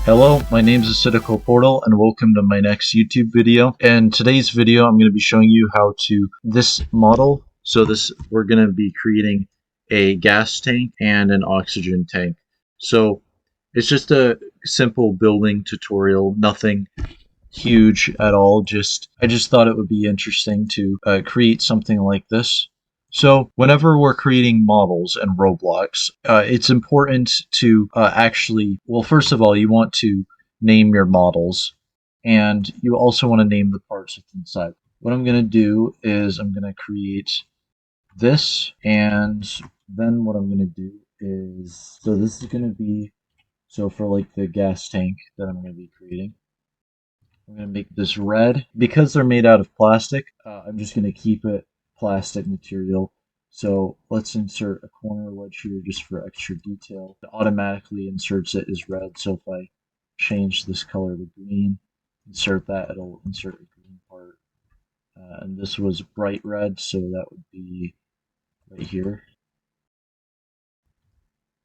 Hello, my name is Acidical Portal and welcome to my next YouTube video. And today's video I'm going to be showing you how to this model. We're going to be creating a gas tank and an oxygen tank. So it's just a simple building tutorial, nothing huge at all. I just thought it would be interesting to create something like this. So whenever we're creating models in Roblox, it's important to well, first of all, you want to name your models, and you also want to name the parts that's inside. What I'm going to do is I'm going to create this, and then what I'm going to do is, so this is going to be, so for like the gas tank that I'm going to be creating, I'm going to make this red. Because they're made out of plastic, I'm just going to keep it plastic material. So let's insert a corner wedge here just for extra detail. It automatically inserts it as red. So if I change this color to green, insert that, it'll insert a green part. And this was bright red, so that would be right here.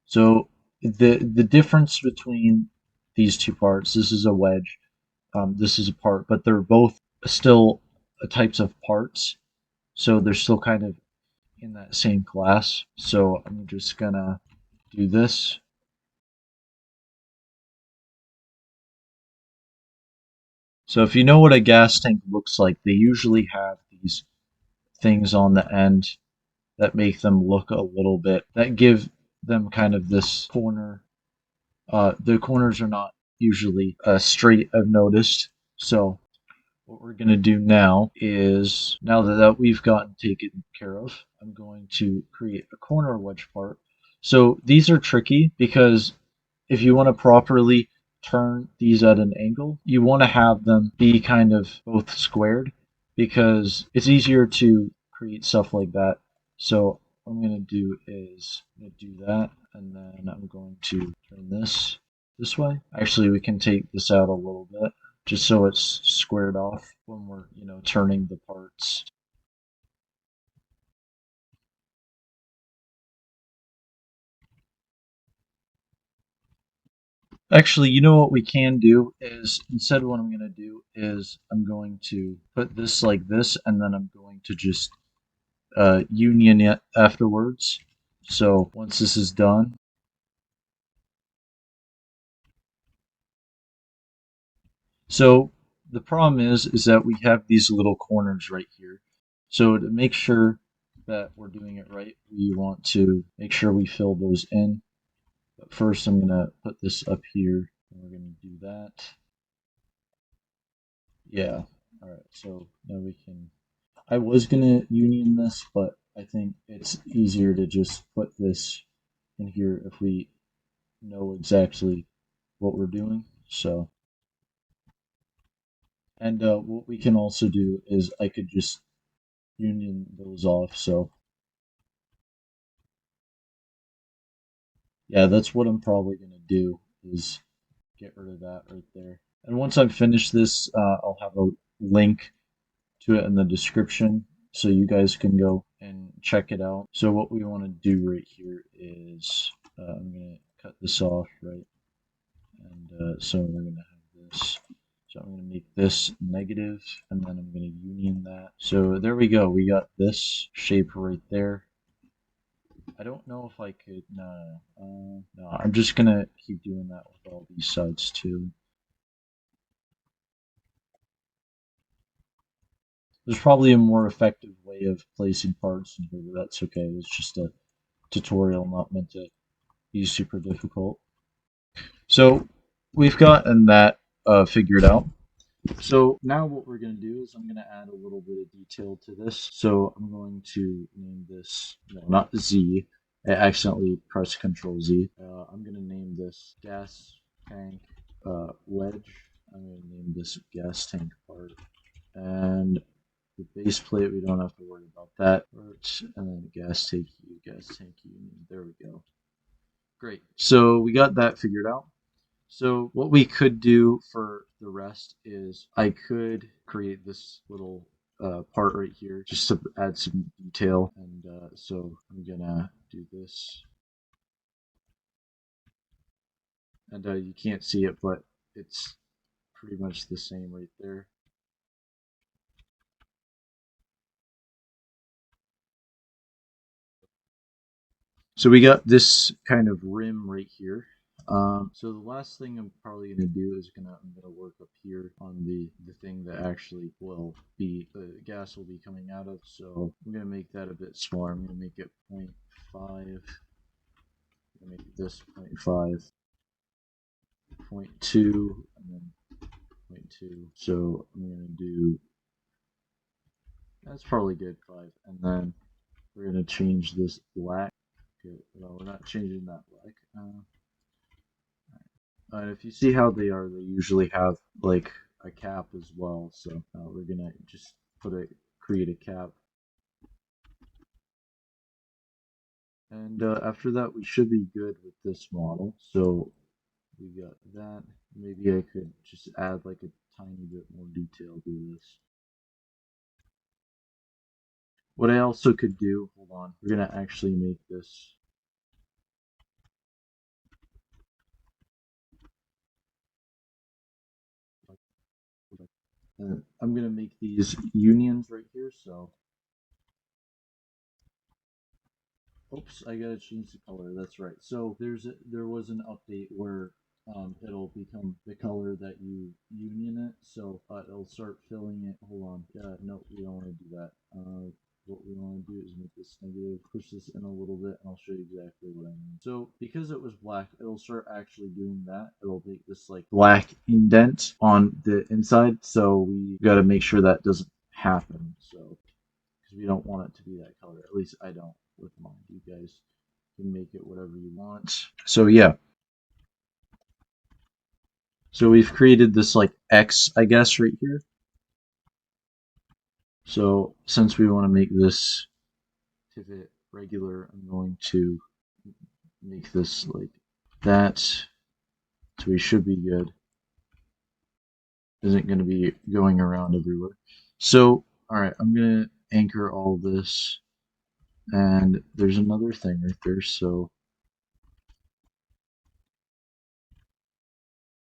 So the difference between these two parts, this is a wedge, this is a part, but they're both still types of parts, so they're still kind of in that same class. So I'm just gonna do this. So if you know what a gas tank looks like, they usually have these things on the end that make them look a little bit, that give them kind of this corner. The corners are not usually straight, I've noticed. So what we're going to do now is, now that we've gotten taken care of, I'm going to create a corner wedge part. So these are tricky because if you want to properly turn these at an angle, you want to have them be kind of both squared because it's easier to create stuff like that. So what I'm going to do is I'm going to do that, and then I'm going to turn this way. Actually, we can take this out a little bit just so it's squared off when we're, turning the parts. Actually, you know what we can do is, instead what I'm going to do is I'm going to put this like this, and then I'm going to just union it afterwards. So once this is done, so the problem is that we have these little corners right here. So to make sure that we're doing it right, we want to make sure we fill those in. But first I'm going to put this up here, and we're going to do that. Yeah. All right. So now we can. I was going to union this, but I think it's easier to just put this in here if we know exactly what we're doing. So, and what we can also do is I could just union those off. So, yeah, that's what I'm probably going to do is get rid of that right there. And once I've finished this, I'll have a link to it in the description so you guys can go and check it out. So what we want to do right here is I'm going to cut this off, right? And so we're going to have this. So I'm going to make this negative, and then I'm going to union that. So there we go. We got this shape right there. I don't know if I could, no, I'm just going to keep doing that with all these sides too. There's probably a more effective way of placing parts in here, but that's okay. It's just a tutorial, not meant to be super difficult. So we've gotten that figured out. So now what we're going to do is I'm going to add a little bit of detail to this. So I'm going to name this, no, not Z. I accidentally pressed Control Z. I'm going to name this gas tank wedge. I'm going to name this gas tank part. And the base plate, we don't have to worry about that. And then gas tank union. There we go. Great. So we got that figured out. So what we could do for the rest is I could create this little part right here just to add some detail. And so I'm gonna do this. And you can't see it, but it's pretty much the same right there. So we got this kind of rim right here. So the last thing I'm probably gonna do is I'm gonna work up here on the thing that actually will be the gas will be coming out of. So I'm gonna make that a bit smaller. I'm gonna make it 0.5. I'm gonna make this 0.5, 0.2, and then 0.2. So I'm gonna do that's probably good 5, and then we're gonna change this black. Okay, well, we're not changing that black. If you see how they usually have like a cap as well. So we're gonna just create a cap, and after that we should be good with this model. So we got that. Maybe I could just add like a tiny bit more detail to this. What I also could do, hold on, we're gonna actually make this. I'm gonna make these unions right here. So oops, I gotta change the color. That's right. So there was an update where it'll become the color that you union it. So it'll start filling it. Hold on. No, we don't want to do that. What we want to do is make this negative, push this in a little bit, and I'll show you exactly what I mean. So because it was black, it'll start actually doing that. It'll make this like black indent on the inside. So we got to make sure that doesn't happen. So because we don't want it to be that color. At least I don't with mine. You guys can make it whatever you want. So yeah. So we've created this like X, I guess, right here. So since we want to make this pivot regular, I'm going to make this like that. So we should be good. Isn't going to be going around everywhere. So, all right, I'm going to anchor all this. And there's another thing right there. So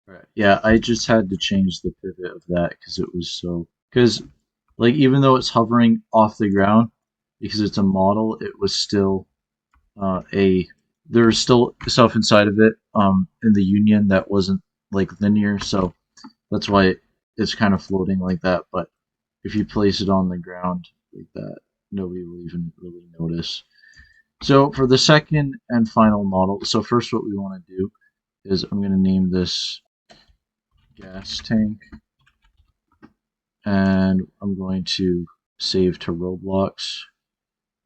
right. Yeah, I just had to change the pivot of that because it was so because like even though it's hovering off the ground because it's a model, it was still a there's still stuff inside of it in the union that wasn't like linear, so that's why it's kind of floating like that. But if you place it on the ground like that, nobody will even really notice. So for the second and final model, so first what we want to do is I'm going to name this gas tank, and I'm going to save to ROBLOX.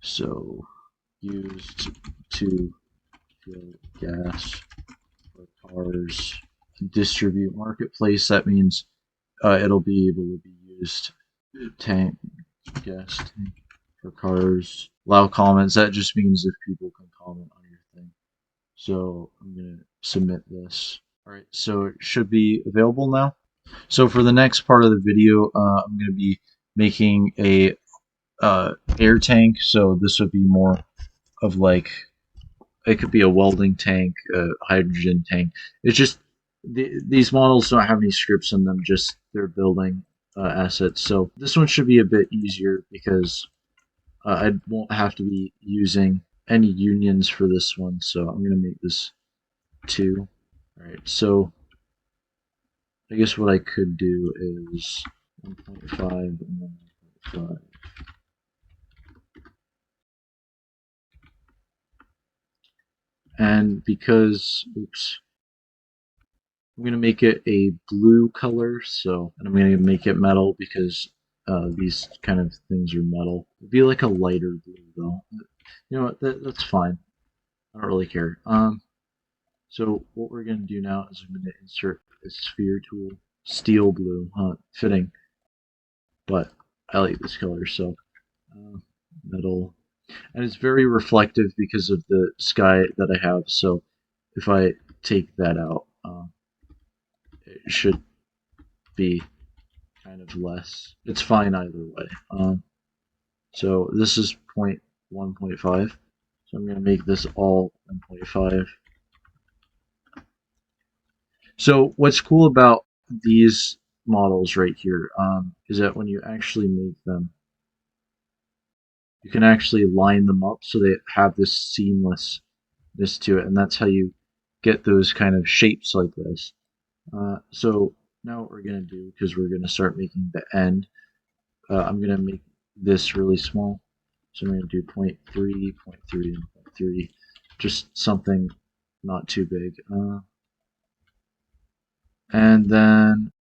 So used to fill gas for cars. Distribute marketplace. That means it'll be able to be used. Tank gas tank for cars. Allow comments. That just means if people can comment on your thing. So I'm gonna submit this. All right. So it should be available now. So for the next part of the video, I'm going to be making a air tank. So this would be more of like it could be a welding tank, a hydrogen tank. It's just these models don't have any scripts in them. Just they're building assets. So this one should be a bit easier because I won't have to be using any unions for this one. So I'm going to make this 2. All right. So I guess what I could do is 1.5 and then 1.5. And because, oops, I'm going to make it a blue color, so, and I'm going to make it metal because these kind of things are metal. It'd be like a lighter blue though. You know what, that's fine. I don't really care. So what we're going to do now is I'm going to insert a sphere tool. Steel blue, fitting, but I like this color, so metal. And it's very reflective because of the sky that I have, so if I take that out, it should be kind of less. It's fine either way. So this is 1.5, so I'm going to make this all 1.5. So what's cool about these models right here is that when you actually make them, you can actually line them up so they have this seamlessness to it, and that's how you get those kind of shapes like this. So now what we're going to do, because we're going to start making the end, I'm going to make this really small. So I'm going to do 0.3, 0.3, and 0.3, just something not too big. And then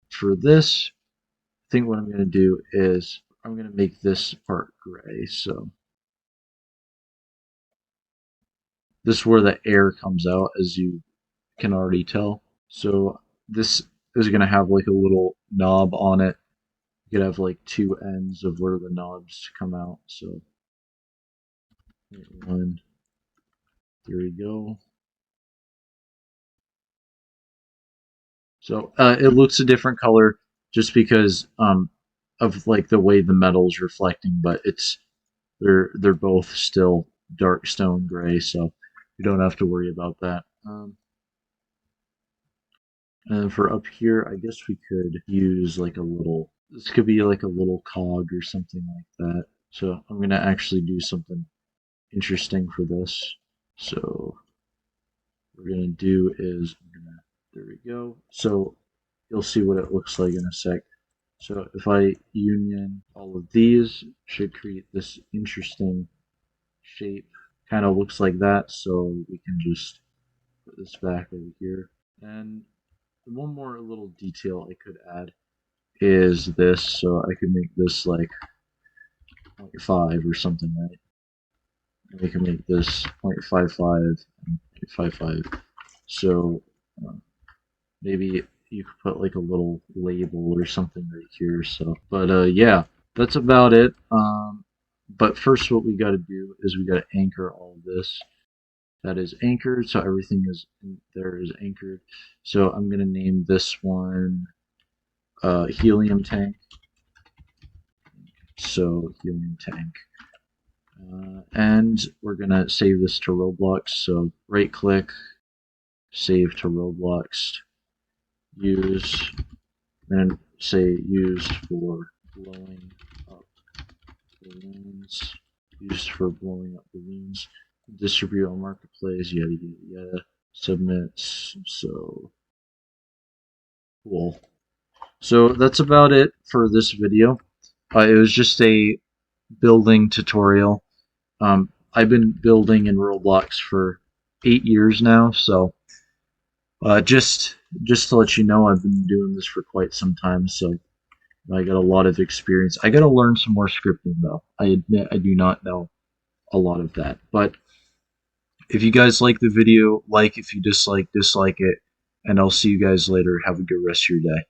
for this, I think what I'm going to do is I'm going to make this part gray. So this is where the air comes out, as you can already tell. So this is going to have like a little knob on it. You could have like two ends of where the knobs come out. So one, there we go. So it looks a different color just because of like the way the metal's reflecting, but they're both still dark stone gray, so you don't have to worry about that. And for up here, I guess we could use like a little. This could be like a little cog or something like that. So I'm gonna actually do something interesting for this. So what we're gonna do is there we go. So you'll see what it looks like in a sec. So if I union all of these, should create this interesting shape. Kind of looks like that, so we can just put this back over here. And one more little detail I could add is this, so I could make this like 0.5 or something, right? And we can make this 0.55 and 0.55. So maybe you could put like a little label or something right here. So, but yeah, that's about it. But first, what we got to do is we got to anchor all this. That is anchored, so everything is there is anchored. So I'm gonna name this one Helium Tank. So Helium Tank. And we're gonna save this to ROBLOX. So right click, save to ROBLOX, use, and say used for blowing up balloons. Used for blowing up balloons. Distribute on marketplace, yada yada yada. Submits. So cool. So that's about it for this video. It was just a building tutorial. I've been building in ROBLOX for 8 years now, so just to let you know, I've been doing this for quite some time, so I got a lot of experience. I got to learn some more scripting though. I admit I do not know a lot of that, but if you guys like the video, like. If you dislike, dislike it, and I'll see you guys later. Have a good rest of your day.